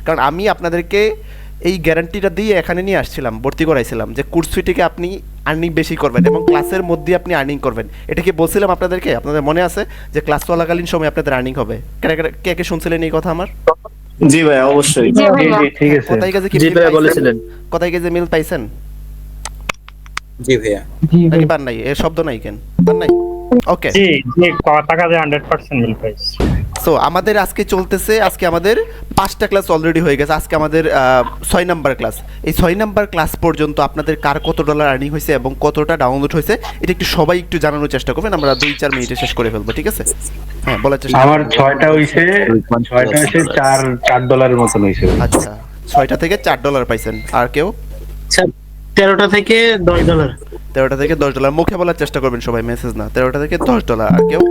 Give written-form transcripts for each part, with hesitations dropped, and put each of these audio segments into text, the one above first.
কারণ আমি আপনাদেরকে এই গ্যারান্টিটা দিয়ে এখানে নিয়ে আসছিলাম, ভর্তি করাইছিলাম যে কোর্স থেকে আপনি আর্নিং বেশি করবেন এবং ক্লাসের মধ্যে আপনি আর্নিং করবেন। এটা কি বলছিলাম আপনাদেরকে? আপনাদের মনে আছে যে ক্লাস চলাকালীন সময় আপনাদের আর্নিং হবে? কে কে শুনছিলেন এই কথা আমার? জি ভাই, অবশ্যই। জি ভাইয়া। ঠিক আছে। কোথায় গেছে কি জি মিল ভাইয়া পাইছেন? বলেছিলেন। কোথায় গেছে মিল পাইছেন জি ভাইয়া। জি ভাই। নাকি পান নাই? এর শব্দ নাই কেন? পান নাই? ওকে। জি জি, টাকা দিয়ে 100% মিল পাইছি। সো আমাদের আজকে চলতেছে, আজকে আমাদের 5টা ক্লাস অলরেডি হয়ে গেছে। আজকে আমাদের 6 নাম্বার ক্লাস। এই 6 নাম্বার ক্লাস পর্যন্ত আপনাদের কার কত ডলার আর্নিং হয়েছে এবং কতটা ডাউনলোড হয়েছে এটা একটু সবাই একটু জানানোর চেষ্টা করবেন। আমরা 2-4 মিনিটে শেষ করে ফেলবো, ঠিক আছে? হ্যাঁ, বলার চেষ্টা আমার 6টা হইছে $4 মতন হইছে। আচ্ছা, 6টা থেকে $4 পাইছেন। আর কেউ? আচ্ছা, 13টা থেকে $10। 13টা থেকে $10 মুখে বলার চেষ্টা করবেন সবাই, মেসেজ না। 13টা থেকে $10। আর কেউ?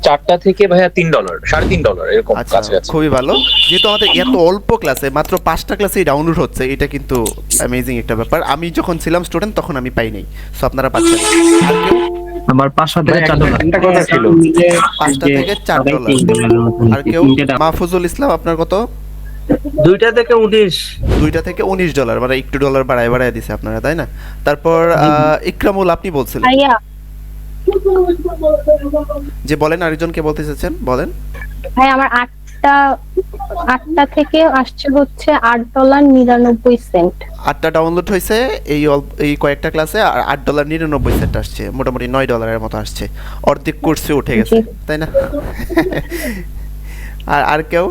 4টা থেকে ভাইয়া $3, $3.5 এরকম আচ্ছা, কাছাকাছি। খুবই ভালো। যেহেতু আমাদের এত অল্প ক্লাসে মাত্র 5টা ক্লাসেই ডাউনলোড হচ্ছে, এটা কিন্তু অ্যামেজিং একটা ব্যাপার। আমি যখন ছিলাম স্টুডেন্ট তখন আমি পাই নাই, সো আপনারা পাচ্ছেন। আর কেউ? আমার 500 থেকে $4। একটা কথা ছিল, 5টা থেকে $4। আর কেউ? মাহফুজুল ইসলাম, আপনার কত? 2টা থেকে 19। 2টা থেকে $19, মানে একটু ডলার বাড়ায় বাড়ায় দিছে আপনারা, তাই না? তারপর ইকরামুল, আপনি বলছিলেন ভাইয়া যে, বলেন আরেকজনকে বলতে চাচ্ছেন, বলেন। ভাই আমার আটটা থেকে আসছে হচ্ছে $8.99। 8টা ডাউনলোড হয়েছে এই কয়েকটা ক্লাসে, আর $8.99 আসছে, মোটামুটি $9 মতো আসছে। অর্ধেক কোর্সে উঠে গেছে, তাই না? আর কেউ?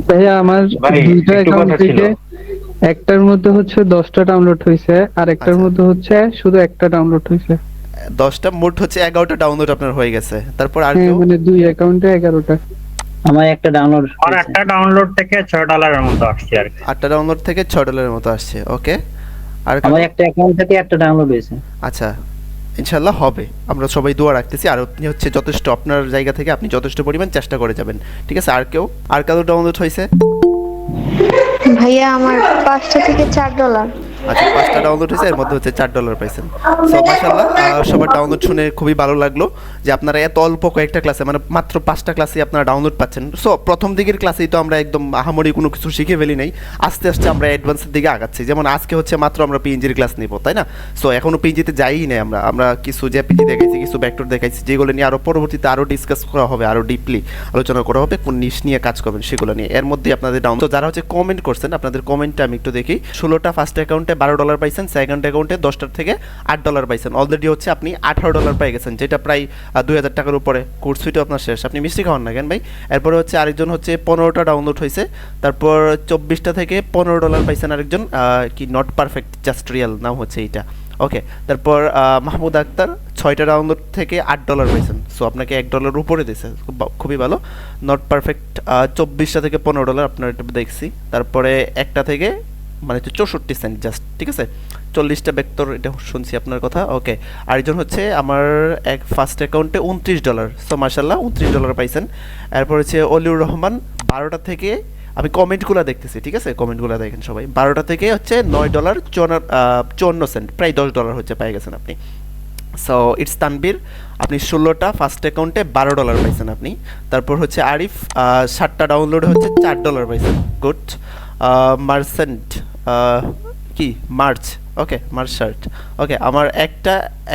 ভাইয়া আমার ভাই, দুইটা একটু অ্যাকাউন্ট কথা ছিল। থেকে একটার মধ্যে হচ্ছে 10টা ডাউনলোড হয়েছে আর একটার আচ্ছা। মধ্যে হচ্ছে শুধু একটা ডাউনলোড হয়েছে। 10টা, মোট হচ্ছে 11টা ডাউনলোড আপনার হয়ে গেছে। তারপর আর হ্যাঁ, কেউ? মানে দুই অ্যাকাউন্টে 11টা। আমার একটা ডাউনলোড। আর একটা ডাউনলোড থেকে $6 মতো আসছে আর কি। 8টা ডাউনলোড থেকে $6 মতো আসছে, ওকে। আর কারো? আমার একটা অ্যাকাউন্ট থেকে একটা ডাউনলোড হয়েছে। আচ্ছা, ইনশাল্লাহ হবে, আমরা সবাই দোয়া রাখতেছি। আর আপনি হচ্ছে যথেষ্ট, আপনার জায়গা থেকে আপনি যথেষ্ট পরিমাণ চেষ্টা করে যাবেন, ঠিক আছে? আর কেউ? আর কারো ডাউনলোড হয়েছে? ভাইয়া আমার 5টা থেকে $4। আচ্ছা, 5টা ডাউনলোড হয়েছে, এর মধ্যে হচ্ছে $4 পাইছেন। সো মাশাআল্লাহ, সবার ডাউনলোড শুনে খুবই ভালো লাগলো যে আপনারা এত অল্প কয়েকটা ক্লাসে, মানে মাত্র 5টা ক্লাসে আপনারা ডাউনলোড পাচ্ছেন। সো প্রথম দিকের ক্লাসেই তো আমরা একদম আহামরি কোনো কিছু শিখে ফেলি নাই, আস্তে আস্তে আমরা অ্যাডভান্সের দিকে আগাচ্ছি। যেমন আজকে হচ্ছে মাত্র আমরা পিএনজির ক্লাস নিব, তাই না? সো এখনো পিএনজিতে যাই নাই আমরা কিছু জেপিজি দেখাইছি, কিছু ভেক্টর দেখাইছি, যেগুলো নিয়ে আরও পরবর্তীতে আরও ডিসকাস করা হবে, আরও ডিপলি আলোচনা করা হবে, কোন নিশ নিয়ে কাজ করবেন সেগুলো নিয়ে। এর মধ্যে আপনাদের ডাউন, তো যারা হচ্ছে কমেন্ট করছেন, আপনাদের কমেন্টটা আমি একটু দেখি। 16টা ফার্স্ট অ্যাকাউন্টে $12 পাইছেন, সেকেন্ড অ্যাকাউন্টে 10টার থেকে $8 পাইছেন। অলরেডি হচ্ছে আপনি $18 পেয়ে গেছেন, যেটা প্রায় 2000 টাকার উপরে। কোর্স ফিটা আপনার শেষ, আপনি মিষ্টি খাওয়ান না কেন ভাই? এরপরে হচ্ছে আরেকজন হচ্ছে 15টা ডাউনলোড হয়েছে, তারপর 24টা থেকে $15 পাইছেন আরেকজন, কি নট পারফেক্ট জাস্ট রিয়াল নাম হচ্ছে এইটা, ওকে। তারপর মাহমুদ আক্তার 6টা ডাউনলোড থেকে $8 পাইছেন, সো আপনাকে $1 উপরে দিয়েছে, খুবই ভালো। নট পারফেক্ট 24টা থেকে $15 আপনার এটা দেখছি। তারপরে একটা থেকে মানে হচ্ছে 64 সেন্ট জাস্ট, ঠিক আছে? 40টা ভেক্টর, এটা শুনছি আপনার কথা, ওকে। আরেকজন হচ্ছে আমার এক ফার্স্ট অ্যাকাউন্টে $29, সো মাশাআল্লাহ $29 পাইছেন। এরপর হচ্ছে অলিউর রহমান 12টা থেকে, আমি কমেন্টগুলো দেখতেছি, ঠিক আছে? কমেন্টগুলো দেখেন সবাই। 12টা থেকে হচ্ছে $9.54, প্রায় $10 হচ্ছে পেয়ে গেছেন আপনি। সো ইটস তানবীর, আপনি 16টা ফার্স্ট অ্যাকাউন্টে $12 পাইছেন আপনি। তারপর হচ্ছে আরিফ 7টা ডাউনলোডে হচ্ছে $4 পাইছেন, গুড। মার্সেন্ট কি মার্চ, ওকে, মার্শার্ট, ওকে। আমার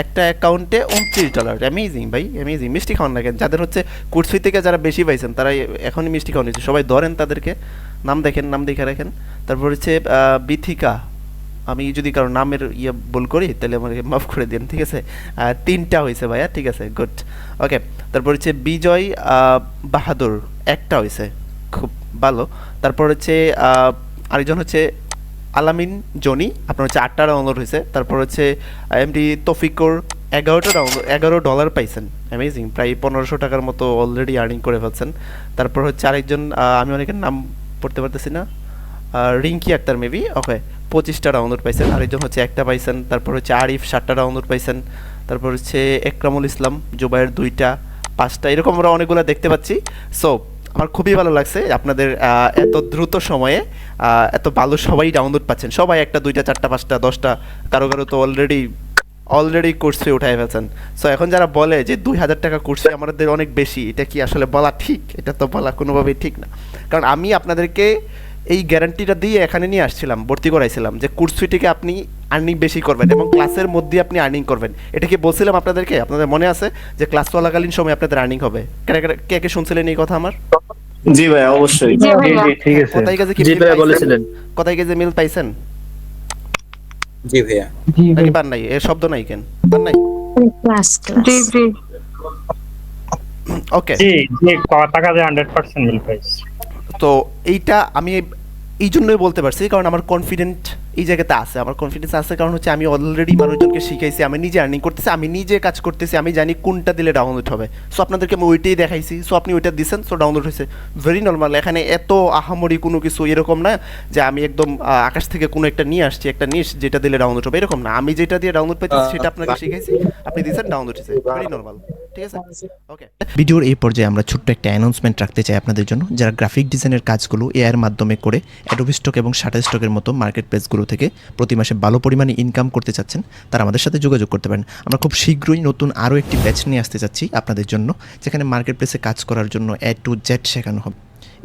একটা অ্যাকাউন্টে $29, অ্যামেজিং ভাই, অ্যামেজিং। মিষ্টি খাওয়ান লাগেন, যাদের হচ্ছে কুর্সি থেকে যারা বেশি পাইছেন তারা এখনই মিষ্টি খাওয়ান নিচ্ছে, সবাই ধরেন তাদেরকে, নাম দেখেন, নাম দেখে রাখেন। তারপর হচ্ছে বিথিকা, আমি যদি কারো নামের ভুল করি তাহলে আমাকে মাফ করে দিন, ঠিক আছে? 3টা হয়েছে ভাইয়া, ঠিক আছে, গুড, ওকে। তারপর হচ্ছে বিজয় বাহাদুর, একটা হয়েছে, খুব ভালো। তারপর হচ্ছে আরেকজন হচ্ছে আলামিন জনি, আপনার হচ্ছে 8টা ডাউনলোড হয়েছে। তারপর হচ্ছে এমডি তফিকর $11 পাইছেন, অ্যামেজিং, প্রায় 1500 টাকার মতো অলরেডি আর্নিং করে ফেলছেন। তারপর হচ্ছে আরেকজন, আমি অনেকের নাম পড়তে পারতেছি না, রিঙ্কি আক্তার মেবি, ওকে, 25টা ডাউনলোড পাইছেন। আরেকজন হচ্ছে একটা পাইছেন। তারপর হচ্ছে আরিফ 7টা ডাউনলোড পাইছেন। তারপর হচ্ছে একরামুল ইসলাম, জুবাইর 2টা, 5টা, এরকম আমরা অনেকগুলো দেখতে পাচ্ছি। সো আমার খুবই ভালো লাগছে আপনাদের এত দ্রুত সময়ে এত ভালো সবাই ডাউনলোড পাচ্ছেন, সবাই 1টা 2টা 4টা 5টা 10টা, কারো তো অলরেডি কোর্সে উঠাই ফেলছেন। সো এখন যারা বলে যে 2000 টাকা কোর্সে আমাদের অনেক বেশি, এটা কি আসলে বলা ঠিক? এটা তো বলা কোনোভাবেই ঠিক না, কারণ আমি আপনাদেরকে এই গ্যারান্টিটা দিয়ে এখানে নিয়ে আসছিলাম, ভর্তি করাইছিলাম যে কোর্স থেকে আপনি আর্নিং বেশি করবেন এবং ক্লাসের মধ্যে আপনি আর্নিং করবেন। এটা কি বলছিলাম আপনাদেরকে? আপনাদের মনে আছে যে ক্লাস চলাকালীন সময় আপনাদের আর্নিং হবে? কে কে শুনছিলেন এই কথা আমার? জি ভাই অবশ্যই। জি ভাইয়া। ঠিক আছে। কোথায় গেছে কি জি মিল ভাইয়া পাইছেন? বলেছিলেন। কোথায় গেছে মিল পাইছেন জি ভাইয়া। জি নাকি ভাই পান নাই? এর শব্দ নাই কেন? পান নাই? জি জি। ওকে, জি জি, কথা কাজে 100% মিল পাইছি। তো এইটা আমি এই জন্যই বলতে পারছি কারণ আমার কনফিডেন্ট এই জায়গাতে আছে। আমার কনফিডেন্স আছে কারণ হচ্ছে আমি অলরেডি মানুষজনকে শিখাইছি, আমি নিজে আর্নিং করতেছি, আমি নিজে কাজ করতেছি, আমি জানি কোনটা দিলে ডাউনলোড হবে। সো আপনাদেরকে আমি ওইটাই দেখাইছি, সো আপনি ওইটা দিচ্ছেন, সো ডাউনলোড হয়েছে। ভেরি নর্মাল, এখানে এত আহামরি কোনো কিছু এরকম না যে আমি একদম আকাশ থেকে কোনো একটা নিয়ে আসছি, একটা নিশ যেটা দিলে ডাউনলোড হবে, এরকম না। আমি যেটা দিয়ে ডাউনলোড পাইতেছি সেটা আপনাকে শিখাইছি, আপনি দিচ্ছেন, ডাউনলোড হয়েছে। ভেরি নর্মাল, ঠিক আছে? ওকে, ভিডিওর এই পর্যায়ে আমরা ছোট্ট একটা অ্যানাউন্সমেন্ট রাখতে চাই আপনাদের জন্য। যারা গ্রাফিক ডিজাইনের কাজগুলো এআইয়ের মাধ্যমে করে অ্যাডোবি স্টক এবং শাটারস্টকের মতো মার্কেট প্লেসগুলো থেকে প্রতি মাসে ভালো পরিমাণে ইনকাম করতে চাচ্ছেন, তারা আমাদের সাথে যোগাযোগ করতে পারেন। আমরা খুব শীঘ্রই নতুন আরও একটি ব্যাচ নিয়ে আসতে চাচ্ছি আপনাদের জন্য, যেখানে মার্কেট প্লেসে কাজ করার জন্য A to Z শেখানো হবে।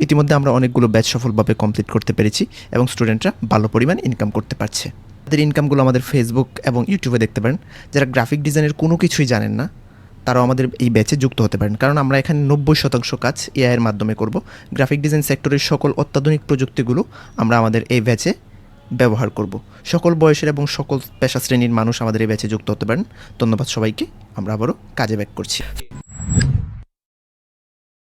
ইতিমধ্যে আমরা অনেকগুলো ব্যাচ সফলভাবে কমপ্লিট করতে পেরেছি এবং স্টুডেন্টরা ভালো পরিমাণ ইনকাম করতে পারছে। তাদের ইনকামগুলো আমাদের ফেসবুক এবং ইউটিউবে দেখতে পারেন। যারা গ্রাফিক ডিজাইনের কোনো কিছুই জানেন না, তারাও আমাদের এই ব্যাচে যুক্ত হতে পারেন, কারণ আমরা এখানে 90% কাজ এআইয়ের মাধ্যমে করব। গ্রাফিক ডিজাইন সেক্টরের সকল অত্যাধুনিক প্রযুক্তিগুলো আমরা আমাদের এই ব্যাচে ব্যবহার করব। সকল বয়সের এবং সকল পেশা শ্রেণীর মানুষ আমাদের এই ব্যাচে যুক্ত হতে পারেন। ধন্যবাদ সবাইকে। আমরা আবারও কাজে ব্যাক করছি।